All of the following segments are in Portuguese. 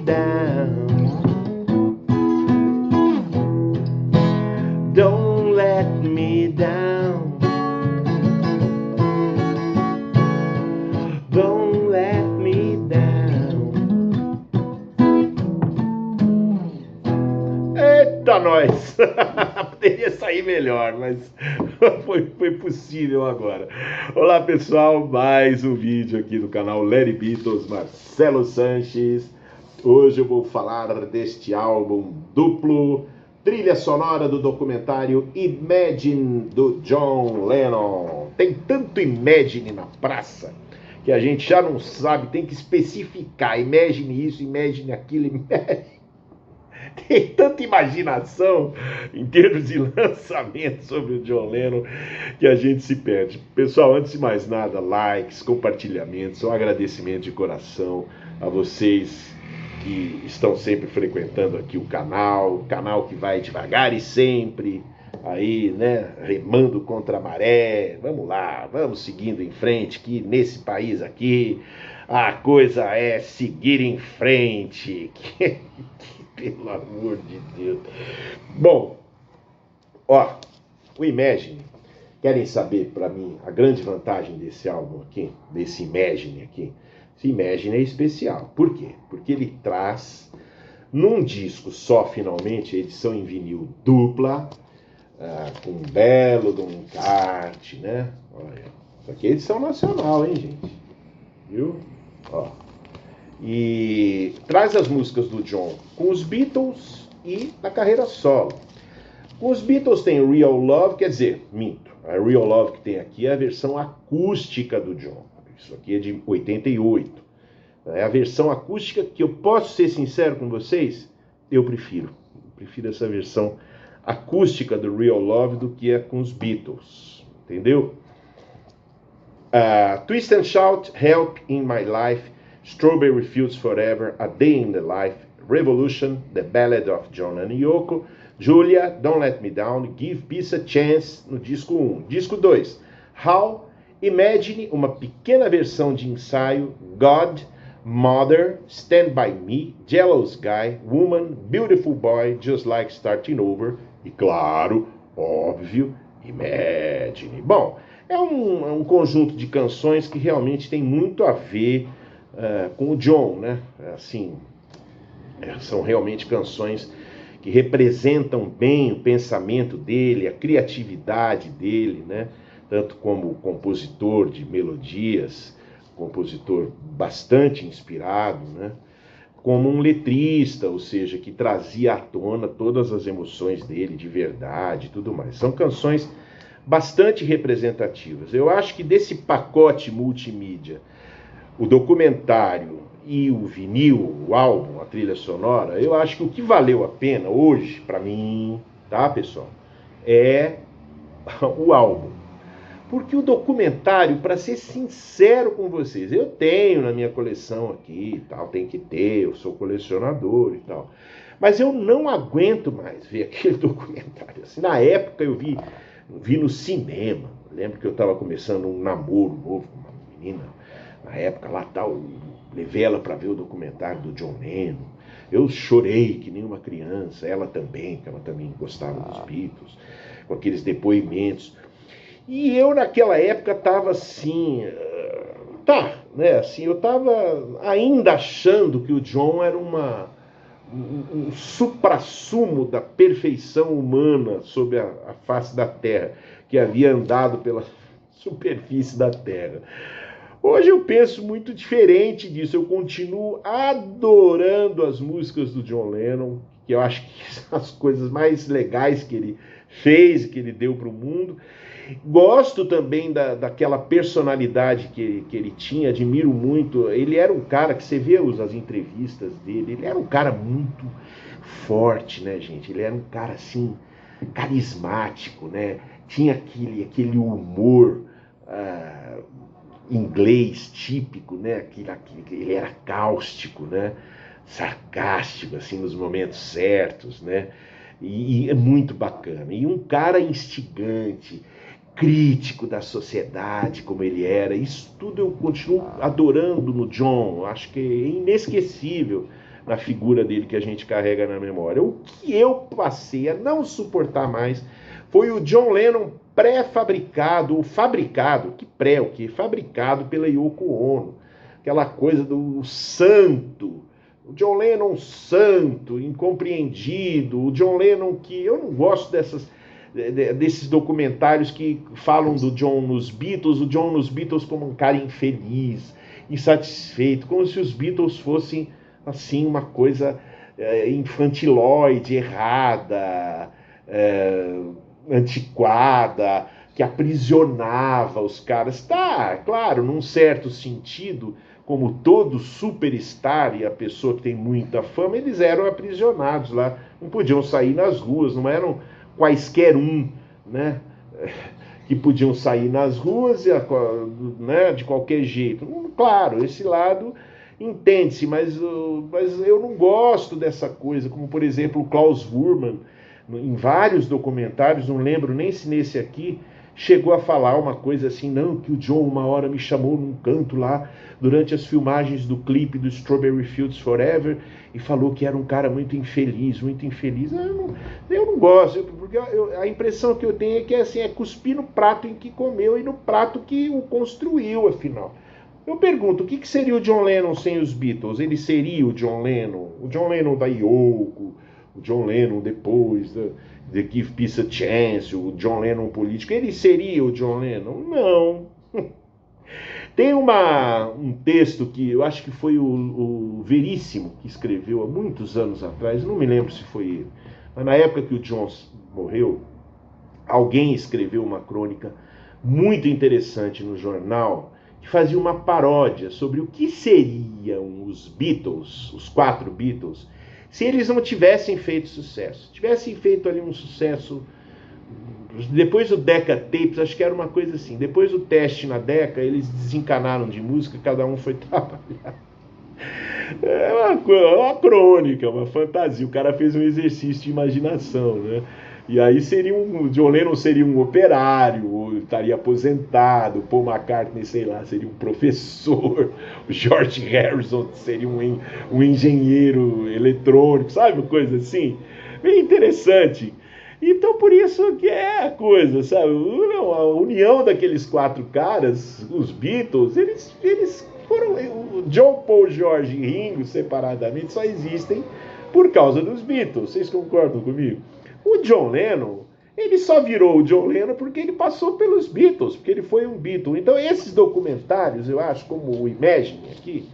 down. Don't let me down. Don't let me down. Eita, nós! Poderia sair melhor, mas foi possível agora. Olá, pessoal, mais um vídeo aqui do canal Larry Beatles, Marcelo Sanches. Hoje eu vou falar deste álbum duplo, trilha sonora do documentário Imagine, do John Lennon. Tem tanto Imagine na praça que a gente já não sabe, tem que especificar. Imagine isso, imagine aquilo, imagine. Tem tanta imaginação em termos de lançamento sobre o John Lennon que a gente se perde. Pessoal, antes de mais nada, likes, compartilhamentos, um agradecimento de coração a vocês que estão sempre frequentando aqui o canal que vai devagar e sempre aí, né, remando contra a maré. Vamos lá, vamos seguindo em frente, que nesse país aqui a coisa é seguir em frente. Pelo amor de Deus. Bom, ó, o Imagine, querem saber para mim a grande vantagem desse álbum aqui, desse Imagine aqui? Esse Imagine é especial. Por quê? Porque ele traz num disco só, finalmente, edição em vinil dupla, com um belo de um encarte, né? Olha, isso aqui é edição nacional, hein, gente? Viu? Ó. E traz as músicas do John com os Beatles e na carreira solo. Com os Beatles tem Real Love, quer dizer, minto, a Real Love que tem aqui é a versão acústica do John. Isso aqui é de 88. É a versão acústica que eu posso ser sincero com vocês, eu prefiro. Eu prefiro essa versão acústica do Real Love do que a com os Beatles, entendeu? Twist and Shout, Help in My Life, Strawberry Fields Forever, A Day in the Life, Revolution, The Ballad of John and Yoko, Julia, Don't Let Me Down, Give Peace a Chance, no disco 1. Disco 2, How, Imagine, uma pequena versão de ensaio, God, Mother, Stand By Me, Jealous Guy, Woman, Beautiful Boy, Just Like Starting Over e, claro, óbvio, Imagine. Bom, é um conjunto de canções que realmente tem muito a ver com o John, né? Assim, são realmente canções que representam bem o pensamento dele, a criatividade dele, né? Tanto como compositor de melodias, compositor bastante inspirado, né? Como um letrista, ou seja, que trazia à tona todas as emoções dele de verdade e tudo mais. São canções bastante representativas. Eu acho que desse pacote multimídia, o documentário e o vinil, o álbum, a trilha sonora, eu acho que o que valeu a pena hoje, para mim, tá, pessoal, é o álbum. Porque o documentário, para ser sincero com vocês, eu tenho na minha coleção aqui e tal, tem que ter, eu sou colecionador e tal. Mas eu não aguento mais ver aquele documentário. Assim, na época eu vi no cinema. Eu lembro que eu estava começando um namoro novo com uma menina. Na época lá tal, levei ela para ver o documentário do John Lennon. Eu chorei que nem uma criança, ela também, que ela também gostava dos Beatles, com aqueles depoimentos. E eu naquela época estava assim, né? Assim, eu estava ainda achando que o John era um suprassumo da perfeição humana sobre a face da Terra, que havia andado pela superfície da Terra. Hoje eu penso muito diferente disso, eu continuo adorando as músicas do John Lennon, que eu acho que são as coisas mais legais que ele fez e que ele deu para o mundo. Gosto também daquela personalidade que ele tinha, admiro muito. Ele era um cara que você vê as entrevistas dele, ele era um cara muito forte, né, gente? Ele era um cara, assim, carismático, né? Tinha aquele humor inglês típico, né? Ele era cáustico, né? Sarcástico, assim, nos momentos certos, né? E é muito bacana. E um cara instigante, crítico da sociedade, como ele era. Isso tudo eu continuo adorando no John. Acho que é inesquecível na figura dele que a gente carrega na memória. O que eu passei a não suportar mais foi o John Lennon pré-fabricado, ou fabricado, que pré, o que? Fabricado pela Yoko Ono. Aquela coisa do santo, o John Lennon santo, incompreendido, o John Lennon que... Eu não gosto desses documentários que falam do John nos Beatles, o John nos Beatles como um cara infeliz, insatisfeito, como se os Beatles fossem, assim, uma coisa infantilóide, errada, antiquada, que aprisionava os caras. Tá, claro, num certo sentido, como todo superstar e a pessoa que tem muita fama, eles eram aprisionados lá, não podiam sair nas ruas, não eram quaisquer né, que podiam sair nas ruas, né, de qualquer jeito. Claro, esse lado entende-se, mas eu não gosto dessa coisa, como por exemplo o Klaus Wurman, em vários documentários, não lembro nem se nesse aqui, chegou a falar uma coisa assim, não, que o John uma hora me chamou num canto lá, durante as filmagens do clipe do Strawberry Fields Forever, e falou que era um cara muito infeliz, muito infeliz. Eu não gosto, porque a impressão que eu tenho é que assim, é cuspir no prato em que comeu e no prato que o construiu, afinal. Eu pergunto, o que seria o John Lennon sem os Beatles? Ele seria o John Lennon da Yoko, o John Lennon depois, The Give Peace a Chance, o John Lennon político. Ele seria o John Lennon? Não. Tem um texto que eu acho que foi o Veríssimo que escreveu há muitos anos atrás, não me lembro se foi ele, mas na época que o John morreu, alguém escreveu uma crônica muito interessante no jornal, que fazia uma paródia sobre o que seriam os Beatles, os 4 Beatles, se eles não tivessem feito sucesso. Tivessem feito ali um sucesso, depois do Decca Tapes, acho que era uma coisa assim, depois do teste na Decca, eles desencanaram de música, cada um foi trabalhar. É uma crônica, uma fantasia, o cara fez um exercício de imaginação, né? E aí o John Lennon seria um operário, ou estaria aposentado, o Paul McCartney, sei lá, seria um professor, o George Harrison seria um engenheiro eletrônico, sabe, uma coisa assim, bem interessante. Então por isso que é a coisa, sabe, a união daqueles 4 caras, os Beatles, eles foram, o John, Paul, George e Ringo separadamente só existem por causa dos Beatles, vocês concordam comigo? O John Lennon, ele só virou o John Lennon porque ele passou pelos Beatles, porque ele foi um Beatle. Então esses documentários, eu acho, como o Imagine aqui,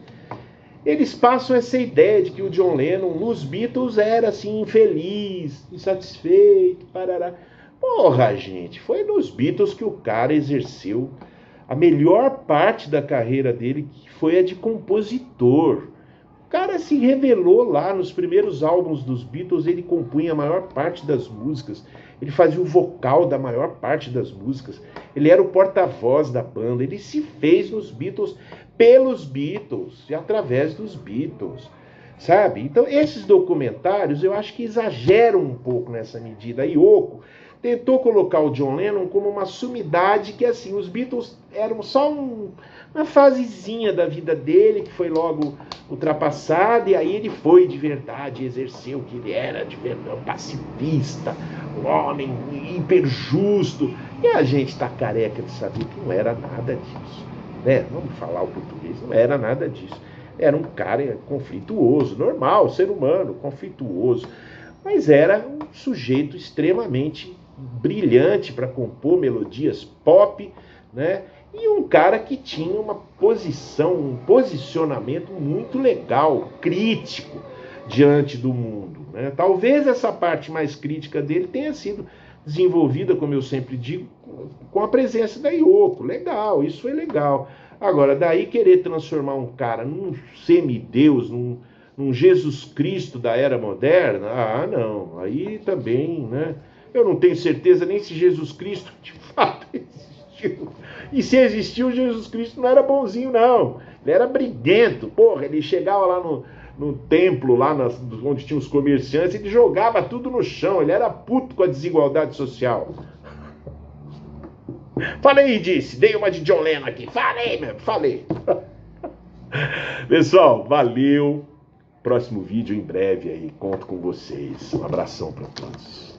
eles passam essa ideia de que o John Lennon nos Beatles era assim, infeliz, insatisfeito, parará. Porra, gente, foi nos Beatles que o cara exerceu a melhor parte da carreira dele, que foi a de compositor. O cara se revelou lá nos primeiros álbuns dos Beatles, ele compunha a maior parte das músicas, ele fazia o vocal da maior parte das músicas, ele era o porta-voz da banda, ele se fez nos Beatles, pelos Beatles e através dos Beatles, sabe? Então esses documentários eu acho que exageram um pouco nessa medida. A Yoko tentou colocar o John Lennon como uma sumidade que assim, os Beatles eram só uma fasezinha da vida dele que foi logo ultrapassada, e aí ele foi de verdade, exerceu o que ele era de verdade, um pacifista, um homem hiper justo, e a gente está careca de saber que não era nada disso, né? Vamos falar o português, não era nada disso. Era um cara conflituoso, normal, ser humano, conflituoso, mas era um sujeito extremamente brilhante para compor melodias pop, né? E um cara que tinha uma posição, um posicionamento muito legal, crítico diante do mundo, né? Talvez essa parte mais crítica dele tenha sido desenvolvida, como eu sempre digo, com a presença da Yoko. Legal, isso foi legal. Agora, daí querer transformar um cara num semideus, num Jesus Cristo da era moderna, não, aí também, né? Eu não tenho certeza nem se Jesus Cristo de fato existiu. E se existiu, Jesus Cristo não era bonzinho, não. Ele era briguento. Porra, ele chegava lá no templo, lá onde tinha os comerciantes, ele jogava tudo no chão. Ele era puto com a desigualdade social. Falei, disse. Dei uma de John Lennon aqui. Falei, meu. Falei. Pessoal, valeu. Próximo vídeo em breve aí, conto com vocês. Um abração para todos.